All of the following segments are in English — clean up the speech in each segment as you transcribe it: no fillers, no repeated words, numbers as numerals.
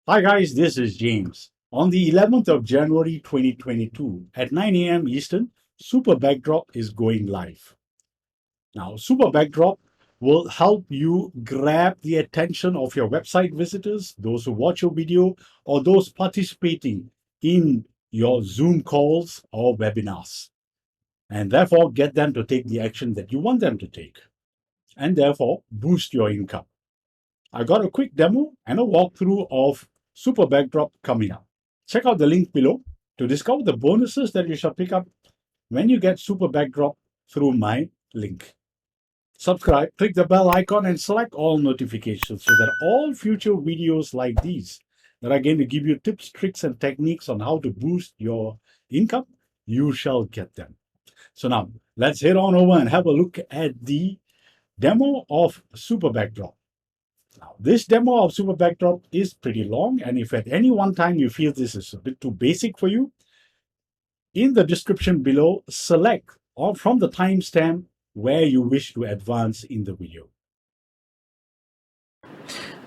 Hi guys, this is James. On the 11th of January 2022 at 9 a.m. Eastern, Super Backdrop is going live. Now, Super Backdrop will help you grab the attention of your website visitors, those who watch your video, or those participating in your Zoom calls or webinars, and therefore get them to take the action that you want them to take, and therefore boost your income. I got a quick demo and a walkthrough of Super Backdrop coming up. Check out the link below to discover the bonuses that you shall pick up when you get Super Backdrop through my link. Subscribe, click the bell icon, and select all notifications so that all future videos like these that are going to give you tips, tricks, and techniques on how to boost your income, you shall get them. So now let's head on over and have a look at the demo of Super Backdrop. Now, this demo of Super Backdrop is pretty long, and if at any one time you feel this is a bit too basic for you, in the description below, select or from the timestamp where you wish to advance in the video.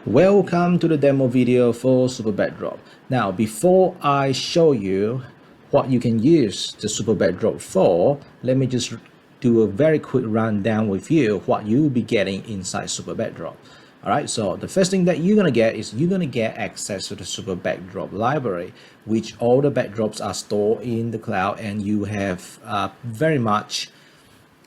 Welcome to the demo video for Super Backdrop. Now, before I show you what you can use the Super Backdrop for, let me just do a very quick rundown with you what you'll be getting inside Super Backdrop. Alright, so the first thing that you're gonna get is you're gonna get access to the Super Backdrop library, which all the backdrops are stored in the cloud, and you have very much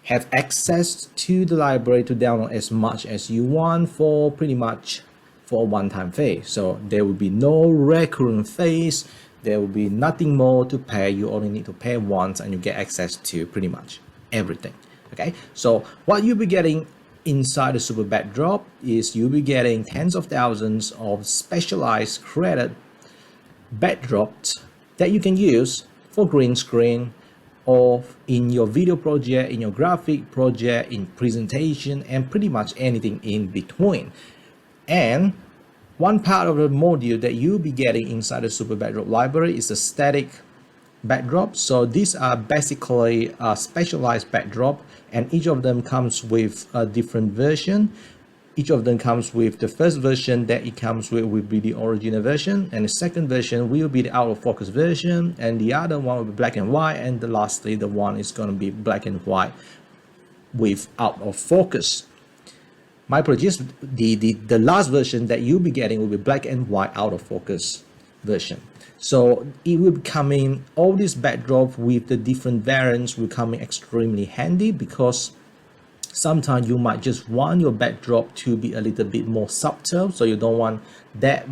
have access to the library to download as much as you want for pretty much for a one-time fee. So there will be no recurrent fees, there will be nothing more to pay. You only need to pay once and you get access to pretty much everything. Okay, so what you'll be getting inside the Super Backdrop is you'll be getting tens of thousands of specialized created backdrops that you can use for green screen or in your video project, in your graphic project, in presentation, and pretty much anything in between. And one part of the module that you'll be getting inside the Super Backdrop library is a static backdrop. So these are basically a specialized backdrop, and each of them comes with a different version. Each of them comes with the first version that it comes with will be the original version, and the second version will be the out of focus version, and the other one will be black and white, and lastly the one is going to be black and white with out of focus. My apologies, the last version that you'll be getting will be black and white out of focus version. So it will be coming, all these backdrops with the different variants will come in extremely handy, because sometimes you might just want your backdrop to be a little bit more subtle, so you don't want that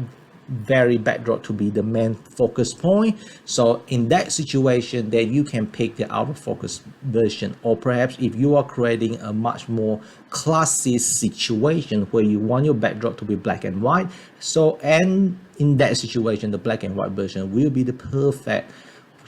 very backdrop to be the main focus point. So in that situation, then you can pick the out of focus version, or perhaps if you are creating a much more classy situation where you want your backdrop to be black and white, so and in that situation the black and white version will be the perfect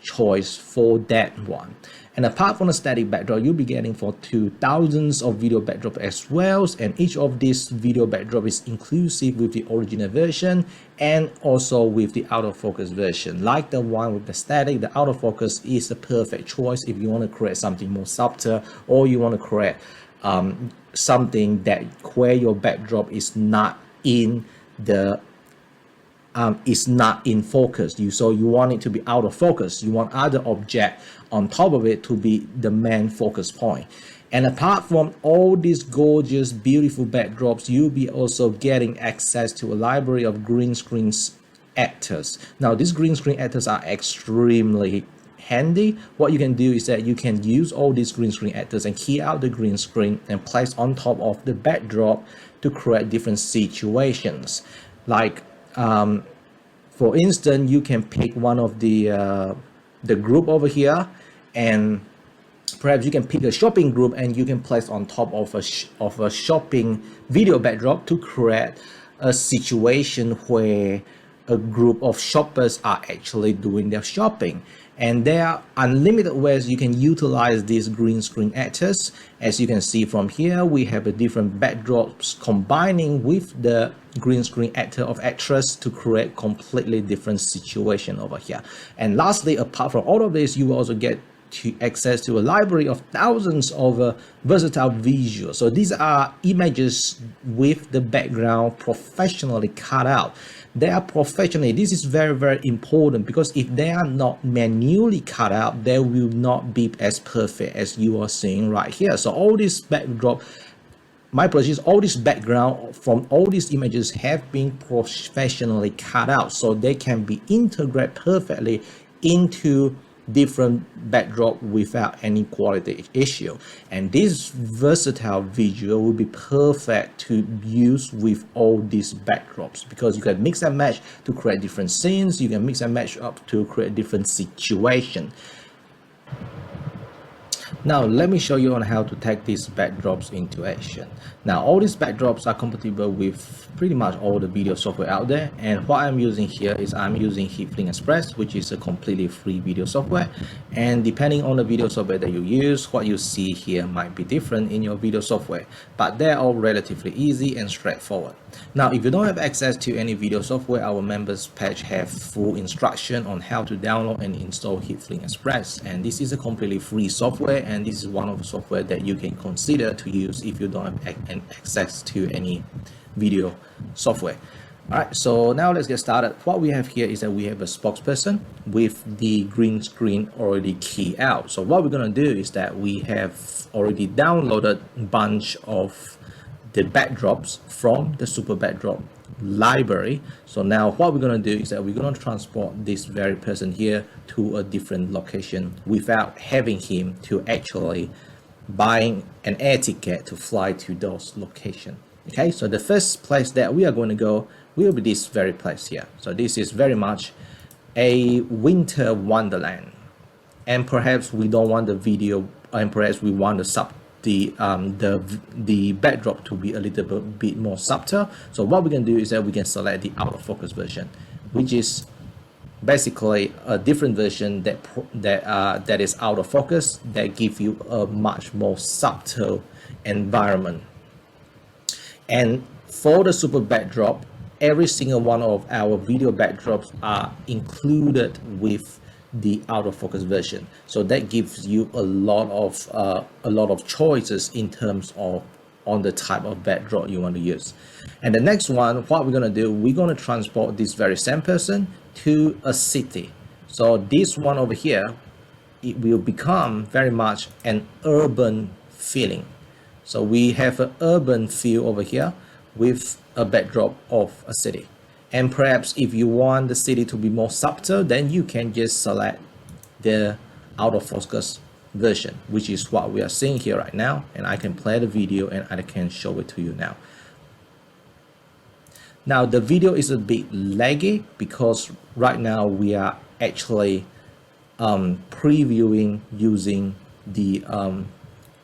choice for that one. And apart from the static backdrop, you'll be getting for 2000s of video backdrop as well, and each of these video backdrop is inclusive with the original version and also with the out of focus version. Like the one with the static, the out of focus is the perfect choice if you want to create something more subtle, or you want to create something that where your backdrop is not in the is not in focus. So you want it to be out of focus. You want other object on top of it to be the main focus point. And apart from all these gorgeous, beautiful backdrops, you'll be also getting access to a library of green screen actors. Now, these green screen actors are extremely handy. What you can do is that you can use all these green screen actors and key out the green screen and place on top of the backdrop to create different situations. Like for instance, you can pick one of the group over here, and perhaps you can pick a shopping group and you can place on top of a shopping video backdrop to create a situation where a group of shoppers are actually doing their shopping. And there are unlimited ways you can utilize these green screen actors. As you can see from here, we have the different backdrops combining with the green screen actor of actress to create completely different situation over here. And lastly, apart from all of this, you will also get to access to a library of thousands of versatile visuals. So these are images with the background professionally cut out. They are professionally. This is very, very important, because if they are not manually cut out, they will not be as perfect as you are seeing right here. So all this backdrop, my apologies, all this background from all these images have been professionally cut out, so they can be integrated perfectly into different backdrop without any quality issue. And this versatile visual will be perfect to use with all these backdrops, because you can mix and match to create different scenes. You can mix and match up to create different situations. Now let me show you on how to take these backdrops into action. Now all these backdrops are compatible with pretty much all the video software out there, and what I'm using here is I'm using Heatflink Express, which is a completely free video software. And depending on the video software that you use, what you see here might be different in your video software, but they're all relatively easy and straightforward. Now if you don't have access to any video software, our members page have full instruction on how to download and install Heatflink Express, and this is a completely free software, and this is one of the software that you can consider to use if you don't have access to any video software. All right, so now let's get started. What we have here is that we have a spokesperson with the green screen already keyed out. So what we're going to do is that we have already downloaded a bunch of the backdrops from the Super Backdrop library. So now what we're going to do is that we're going to transport this very person here to a different location without having him to actually buying an air ticket to fly to those locations. Okay, so the first place that we are going to go will be this very place here. So this is very much a winter wonderland, and perhaps we don't want the video, and perhaps we want the backdrop to be a little bit more subtle. So what we can do is that we can select the out of focus version, which is basically a different version that is out of focus, that give you a much more subtle environment. And for the Super Backdrop, every single one of our video backdrops are included with the out of focus version, so that gives you a lot of choices in terms of on the type of backdrop you want to use. And the next one, what we're going to do, we're going to transport this very same person to a city. So this one over here, it will become very much an urban feeling. So we have an urban feel over here with a backdrop of a city. And perhaps if you want the city to be more subtle, then you can just select the out of focus version, which is what we are seeing here right now. And I can play the video and I can show it to you now. Now the video is a bit laggy because right now we are actually previewing using the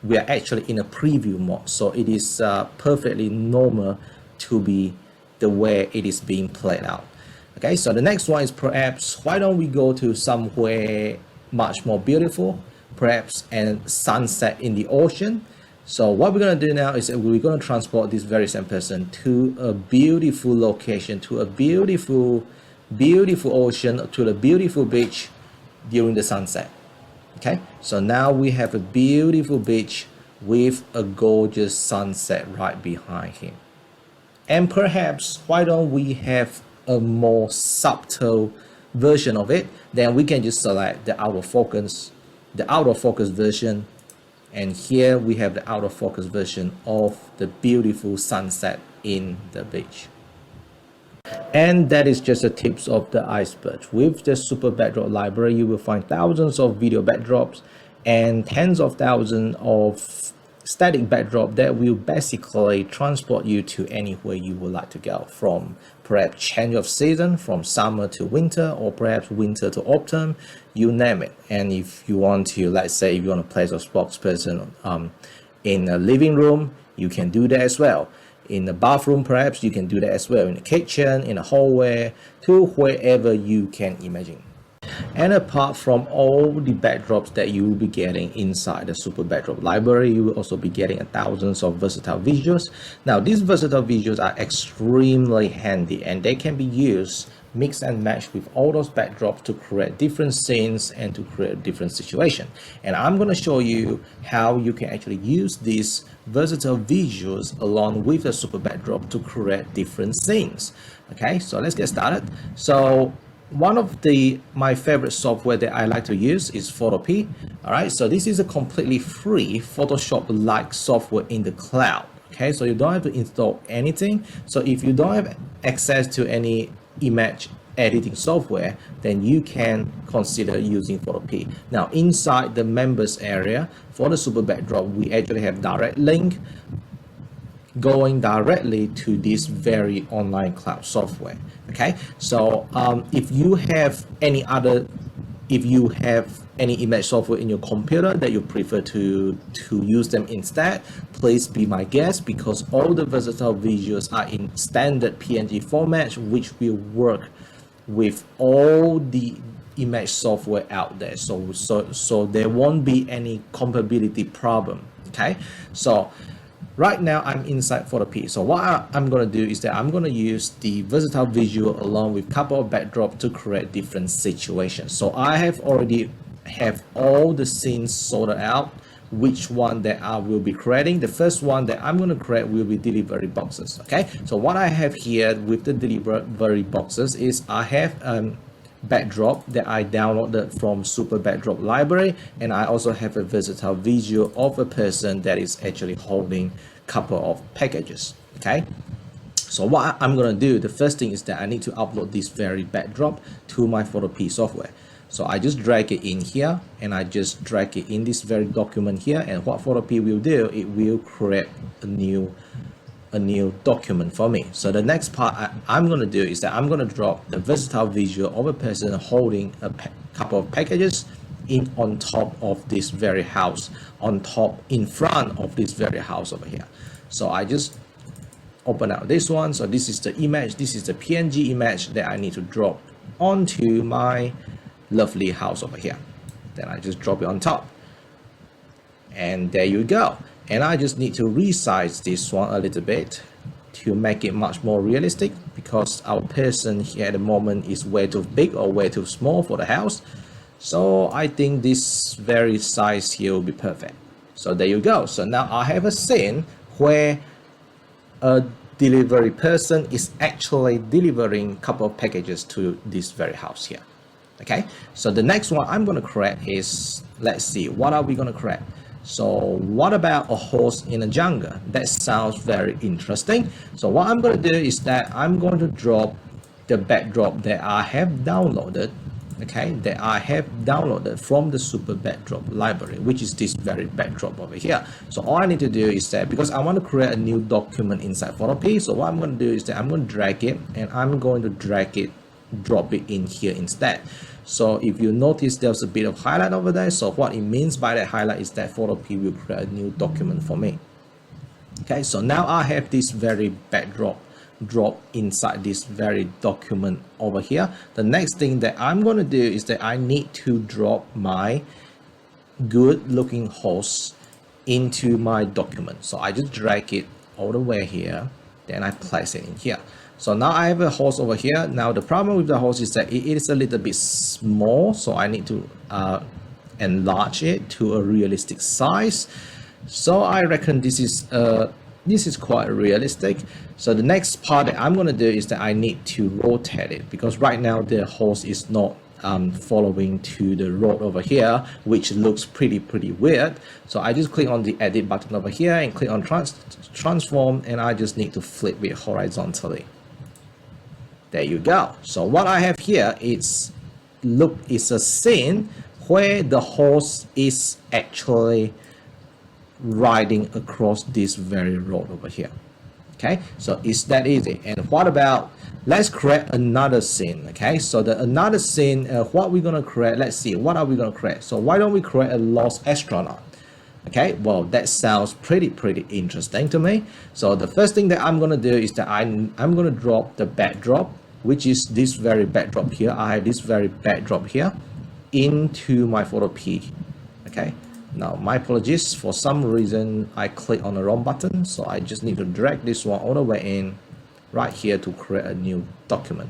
we are actually in a preview mode, so it is perfectly normal to be the way it is being played out. Okay, so the next one is perhaps why don't we go to somewhere much more beautiful, perhaps a sunset in the ocean. So what we're going to do now is we're going to transport this very same person to a beautiful location, to a beautiful ocean, to the beautiful beach during the sunset. Okay, so now we have a beautiful beach with a gorgeous sunset right behind him. And perhaps why don't we have a more subtle version of it? Then we can just select the out of focus version, and here we have the out of focus version of the beautiful sunset in the beach. And that is just the tips of the iceberg. With the Super Backdrop library, you will find thousands of video backdrops and tens of thousands of static backdrop that will basically transport you to anywhere you would like to go, from perhaps change of season, from summer to winter, or perhaps winter to autumn, you name it. And if you want to, let's say if you want to place a spokesperson in a living room, you can do that as well. In the bathroom, perhaps you can do that as well. In the kitchen, in the hallway, to wherever you can imagine. And apart from all the backdrops that you will be getting inside the Super Backdrop library, you will also be getting thousands of versatile visuals. Now, these versatile visuals are extremely handy and they can be used mix and match with all those backdrops to create different scenes and to create different situations. And I'm going to show you how you can actually use these versatile visuals along with the super backdrop to create different scenes. Okay, so let's get started. So one of my favorite software that I like to use is Photopea. All right, so this is a completely free Photoshop-like software in the cloud. Okay, so you don't have to install anything. So if you don't have access to any image editing software, then you can consider using Photopea. Now, inside the members area for the super backdrop, we actually have direct link going directly to this very online cloud software. Okay, so if you have any image software in your computer that you prefer to use them instead, please be my guest, because all the versatile visuals are in standard PNG format, which will work with all the image software out there. So there won't be any compatibility problem. Okay, so right now I'm inside Photopea. So what I'm going to do is that I'm going to use the versatile visual along with couple of backdrop to create different situations. So I have already have all the scenes sorted out, which one that I will be creating. The first one that I'm going to create will be delivery boxes. Okay, so what I have here with the delivery boxes is I have backdrop that I downloaded from Super Backdrop library, and I also have a versatile visual of a person that is actually holding a couple of packages. Okay, so what I'm going to do, the first thing is that I need to upload this very backdrop to my Photopea software. So I just drag it in here, and I just drag it in this very document here, and what Photopea will do, it will create a new document for me. So the next part I'm going to do is that I'm going to drop the versatile visual of a person holding a couple of packages on top of this very house, in front of this very house over here. So I just open out this one. So this is the image, this is the PNG image that I need to drop onto my lovely house over here. Then I just drop it on top, and there you go. And I just need to resize this one a little bit to make it much more realistic, because our person here at the moment is way too big or way too small for the house. So I think this very size here will be perfect. So there you go. So now I have a scene where a delivery person is actually delivering a couple of packages to this very house here. Okay, so the next one I'm going to create is, let's see, what are we going to create? So what about a horse in a jungle? That sounds very interesting. So what I'm going to do is that I'm going to drop the backdrop that I have downloaded, okay, that I have downloaded from the Super Backdrop library, which is this very backdrop over here. So all I need to do is that, because I want to create a new document inside Photopea, so what I'm going to do is that I'm going to drag it, and I'm going to drop it in here instead. So if you notice, there's a bit of highlight over there. So what it means by that highlight is that Photopea will create a new document for me. Okay, so now I have this very backdrop drop inside this very document over here. The next thing that I'm going to do is that I need to drop my good looking horse into my document. So I just drag it all the way here, then I place it in here. So now I have a horse over here. Now the problem with the horse is that it is a little bit small, so I need to enlarge it to a realistic size. So I reckon this is quite realistic. So the next part that I'm going to do is that I need to rotate it, because right now the horse is not following to the road over here, which looks pretty weird. So I just click on the edit button over here and click on transform, and I just need to flip it horizontally. There you go. So what I have here is a scene where the horse is actually riding across this very road over here. Okay, so it's that easy. And what about, let's create another scene. Okay, so another scene, what we're gonna create, let's see, what are we gonna create? So why don't we create a lost astronaut? Okay, well, that sounds pretty interesting to me. So the first thing that I'm gonna do is that I'm gonna drop the backdrop, which is this very backdrop here. I have this very backdrop here. into my photo P. Okay, now my apologies, for some reason I clicked on the wrong button, so I just need to drag this one all the way in right here to create a new document.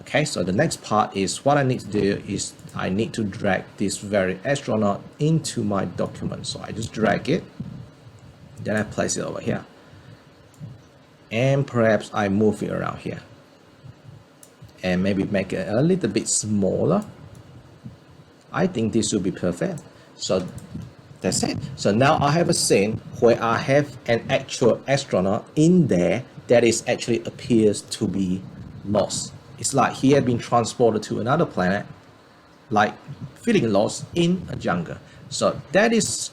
Okay, so the next part is what I need to do is I need to drag this very astronaut into my document. So I just drag it, then I place it over here, and perhaps I move it around here and maybe make it a little bit smaller. I think this will be perfect. So that's it. So now I have a scene where I have an actual astronaut in there that is actually appears to be lost. It's like he had been transported to another planet, like feeling lost in a jungle. So that is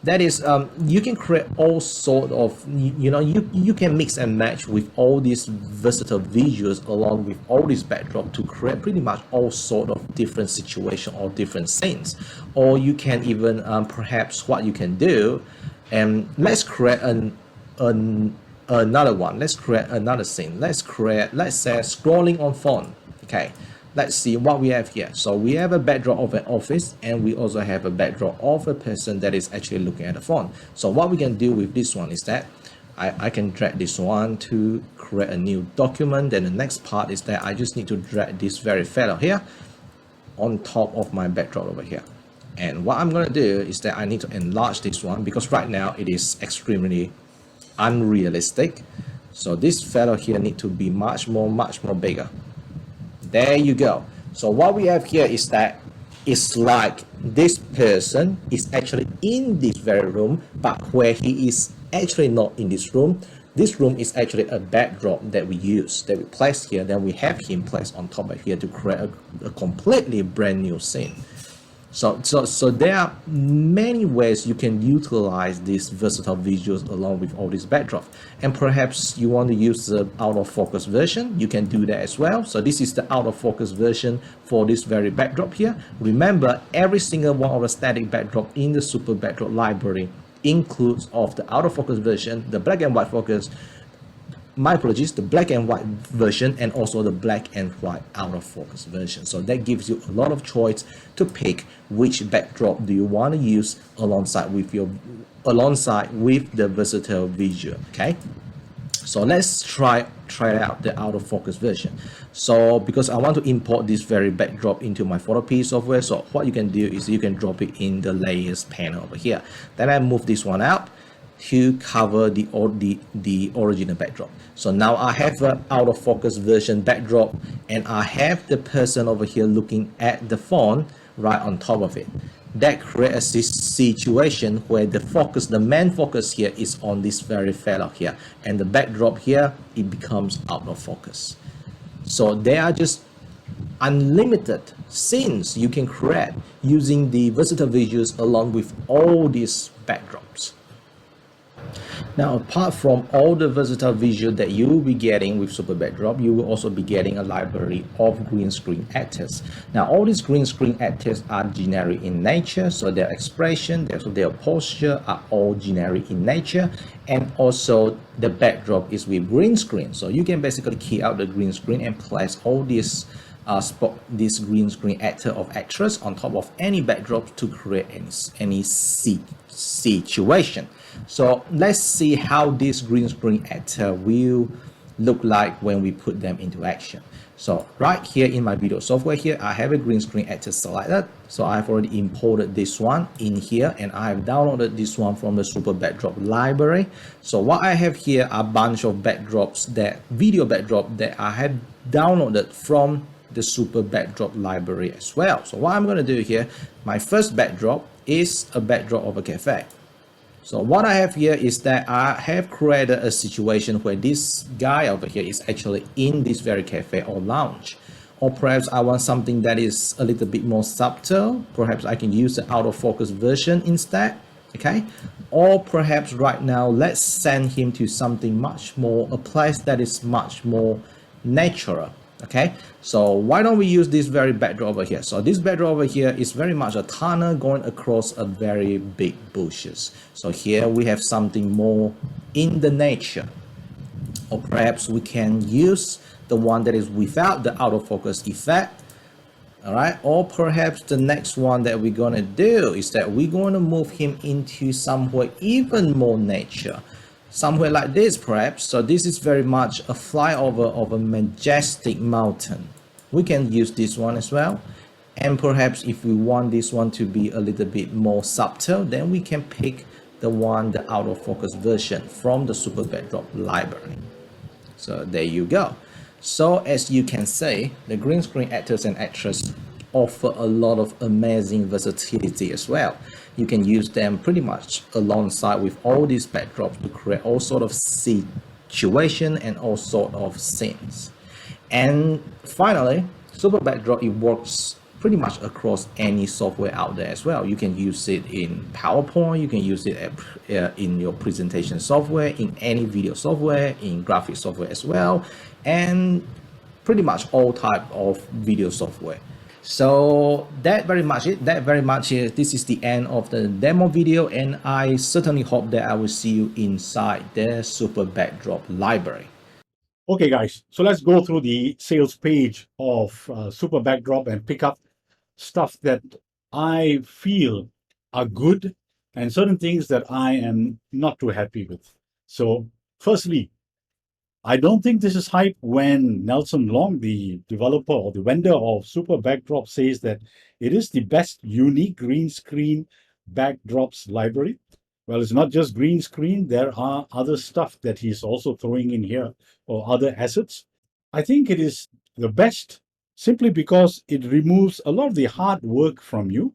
you can create all sort of, you can mix and match with all these versatile visuals along with all this backdrop to create pretty much all sort of different situation or different scenes. Or you can even perhaps what you can do, and let's create another one. Let's create another scene. Let's say scrolling on phone. Okay, let's see what we have here. So we have a backdrop of an office, and we also have a backdrop of a person that is actually looking at the phone. So what we can do with this one is that I can drag this one to create a new document. Then the next part is that I just need to drag this very fellow here on top of my backdrop over here. And what I'm going to do is that I need to enlarge this one because right now it is extremely unrealistic. So this fellow here need to be much more bigger. There you go. So what we have here is that it's like this person is actually in this very room, but where he is actually not in this room. This room is actually a backdrop that we use, that we place here. Then we have him placed on top of here to create a completely brand new scene. So there are many ways you can utilize these versatile visuals along with all these backdrops. And perhaps you want to use the out of focus version, you can do that as well. So this is the out of focus version for this very backdrop here. Remember, every single one of the static backdrop in the super backdrop library includes of the out of focus version, the black and white focus, my apologies, the black and white version, and also the black and white out of focus version. So that gives you a lot of choice to pick which backdrop do you want to use alongside with the versatile visual. Okay, so let's try out the out of focus version. So because I want to import this very backdrop into my Photoshop software, so what you can do is you can drop it in the layers panel over here. Then I move this one out to cover the original backdrop. So now I have an out of focus version backdrop, and I have the person over here looking at the phone right on top of it. That creates this situation where the main focus here is on this very fellow here, and the backdrop here, it becomes out of focus. So there are just unlimited scenes you can create using the versatile visuals along with all these backdrops. Now, apart from all the versatile visual that you will be getting with Super Backdrop, you will also be getting a library of green screen actors. Now, all these green screen actors are generic in nature, so their expression, their posture are all generic in nature, and also the backdrop is with green screen. So you can basically key out the green screen and place all these this green screen actor or actress on top of any backdrop to create any situation. So let's see how this green screen actor will look like when we put them into action. So right here in my video software here, I have a green screen actor selected. So I've already imported this one in here, and I have downloaded this one from the Super Backdrop library. So what I have here are a bunch of backdrops, video backdrop that I have downloaded from the Super Backdrop library as well. So what I'm going to do here, my first backdrop is a backdrop of a cafe. So what I have here is that I have created a situation where this guy over here is actually in this very cafe or lounge. Or perhaps I want something that is a little bit more subtle. Perhaps I can use the out of focus version instead. Okay. Or perhaps right now, let's send him to something much more, a place that is much more natural. Okay, so why don't we use this very backdrop over here? So this backdrop over here is very much a tunnel going across a very big bushes. So here we have something more in the nature. Or perhaps we can use the one that is without the out of focus effect. All right, or perhaps the next one that we're going to do is that we're going to move him into somewhere even more nature, somewhere like this perhaps. So this is very much a flyover of a majestic mountain. We can use this one as well, and perhaps if we want this one to be a little bit more subtle, then we can pick the out of focus version from the super backdrop library. So there you go. So as you can see, the green screen actors and actresses offer a lot of amazing versatility as well. You can use them pretty much alongside with all these backdrops to create all sort of situation and all sort of scenes. And finally, super backdrop, it works pretty much across any software out there as well. You can use it in PowerPoint, you can use it in your presentation software, in any video software, in graphic software as well, and pretty much all type of video software. So that very much it. That very much it. This is the end of the demo video, and I certainly hope that I will see you inside the super backdrop library. Okay, guys, so let's go through the sales page of Super Backdrop and pick up stuff that I feel are good and certain things that I am not too happy with. So, firstly, I don't think this is hype when Nelson Long, the developer or the vendor of Super Backdrop, says that it is the best unique green screen backdrops library. Well, it's not just green screen, there are other stuff that he's also throwing in here or other assets. I think it is the best simply because it removes a lot of the hard work from you.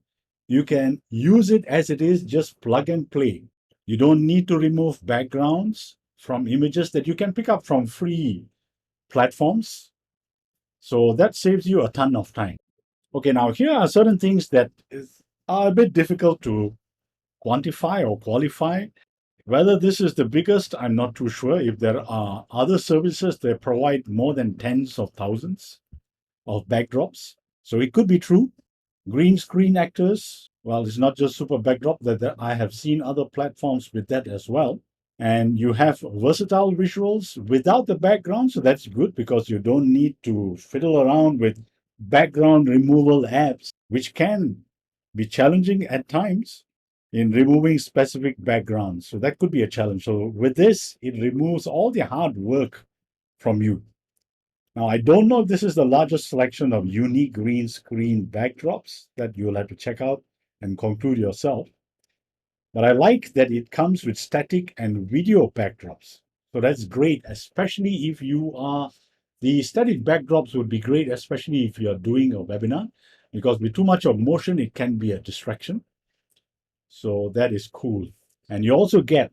You can use it as it is, just plug and play. You don't need to remove backgrounds from images that you can pick up from free platforms. So that saves you a ton of time. Okay, now here are certain things that are a bit difficult to quantify or qualify. Whether this is the biggest, I'm not too sure. If there are other services that provide more than tens of thousands of backdrops. So it could be true. Green screen actors, well, it's not just Super Backdrop, that I have seen other platforms with that as well. And you have versatile visuals without the background. So that's good because you don't need to fiddle around with background removal apps, which can be challenging at times in removing specific backgrounds. So that could be a challenge. So with this, it removes all the hard work from you. Now, I don't know if this is the largest selection of unique green screen backdrops that you'll have to check out and conclude yourself. But I like that it comes with static and video backdrops. So that's great, especially if you are, the static backdrops would be great, especially if you're doing a webinar, because with too much of motion, it can be a distraction. So that is cool. And you also get,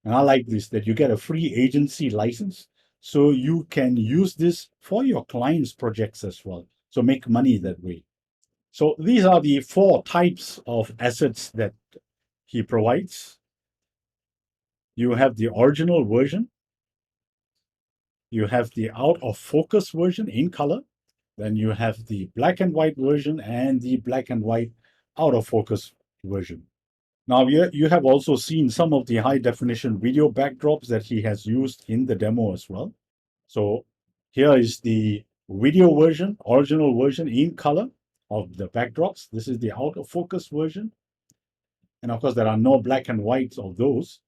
and I like this, that you get a free agency license. So you can use this for your clients' projects as well. So make money that way. So these are the 4 types of assets that he provides. You have the original version. You have the out of focus version in color. Then you have the black and white version and the black and white out of focus version. Now, you have also seen some of the high definition video backdrops that he has used in the demo as well. So here is the video version, original version in color of the backdrops. This is the out of focus version. And of course, there are no black and whites of those.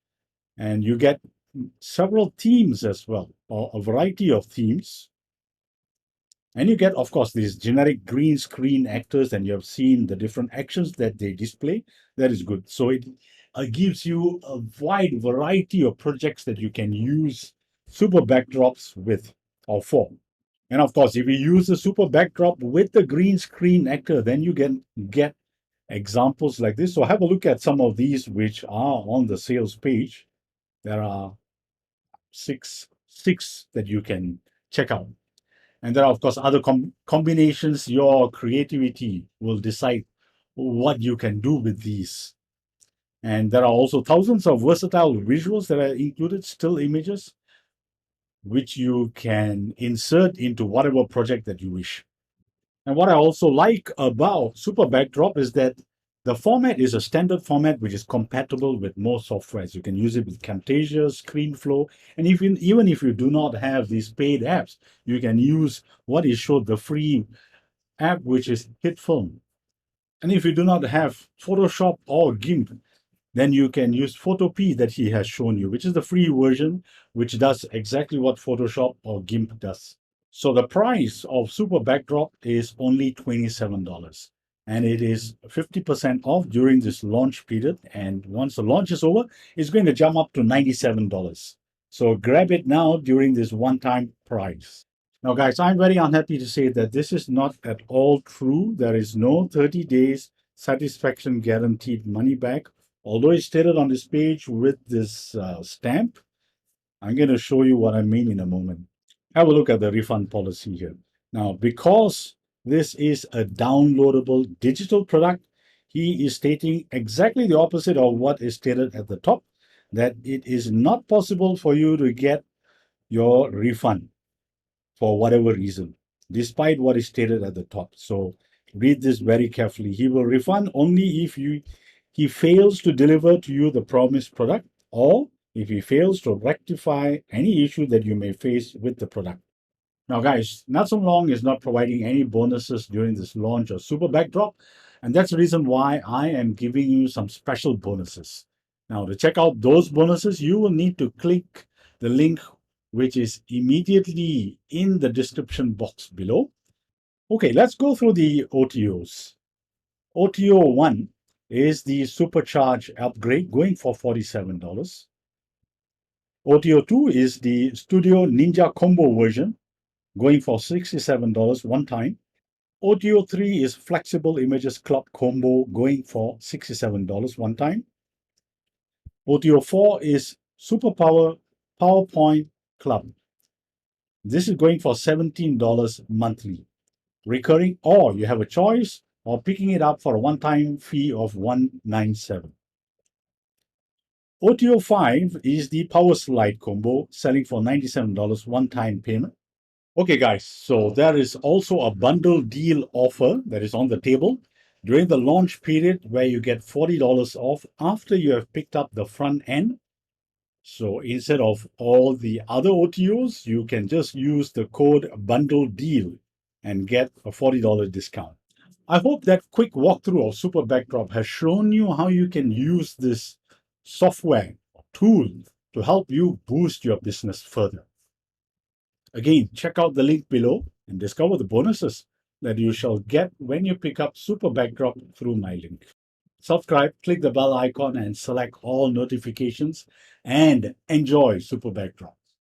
And you get several themes as well, or a variety of themes. And you get, of course, these generic green screen actors, and you have seen the different actions that they display. That is good. So it gives you a wide variety of projects that you can use super backdrops with or for. And of course, if you use the super backdrop with the green screen actor, then you can get examples like this. So have a look at some of these which are on the sales page. There are six that you can check out. And there are, of course, other combinations. Your creativity will decide what you can do with these. And there are also thousands of versatile visuals that are included, still images, which you can insert into whatever project that you wish. And what I also like about Super Backdrop is that the format is a standard format which is compatible with most softwares. You can use it with Camtasia, ScreenFlow, and even if you do not have these paid apps, you can use what is showed, the free app, which is Hit Film. And if you do not have Photoshop or GIMP, then you can use Photopea that he has shown you, which is the free version, which does exactly what Photoshop or GIMP does. So the price of Super Backdrop is only $27. And it is 50% off during this launch period. And once the launch is over, it's going to jump up to $97. So grab it now during this one-time price. Now, guys, I'm very unhappy to say that this is not at all true. There is no 30 days satisfaction guaranteed money back, although it's stated on this page with this stamp. I'm going to show you what I mean in a moment. Have a look at the refund policy here. Now, because this is a downloadable digital product, he is stating exactly the opposite of what is stated at the top, that it is not possible for you to get your refund for whatever reason, despite what is stated at the top. So read this very carefully. He will refund only if he fails to deliver to you the promised product, or if he fails to rectify any issue that you may face with the product. Now, guys, Not So Long is not providing any bonuses during this launch of Super Backdrop, and that's the reason why I am giving you some special bonuses. Now, to check out those bonuses, you will need to click the link which is immediately in the description box below. Okay, let's go through the OTOs. OTO 1 is the supercharge upgrade going for $47. OTO 2 is the Studio Ninja Combo version going for $67 one time. OTO 3 is Flexible Images Club Combo going for $67 one time. OTO 4 is Superpower PowerPoint Club. This is going for $17 monthly, recurring, or you have a choice of picking it up for a one-time fee of $197. OTO 5 is the Power Slide combo, selling for $97 one-time payment. Okay, guys, so there is also a bundle deal offer that is on the table during the launch period where you get $40 off after you have picked up the front end. So instead of all the other OTOs, you can just use the code bundle deal and get a $40 discount. I hope that quick walkthrough of Super Backdrop has shown you how you can use this software tool to help you boost your business further. Again, check out the link below and discover the bonuses that you shall get when you pick up Super Backdrop through my link. Subscribe, click the bell icon, and select all notifications, and enjoy Super Backdrop.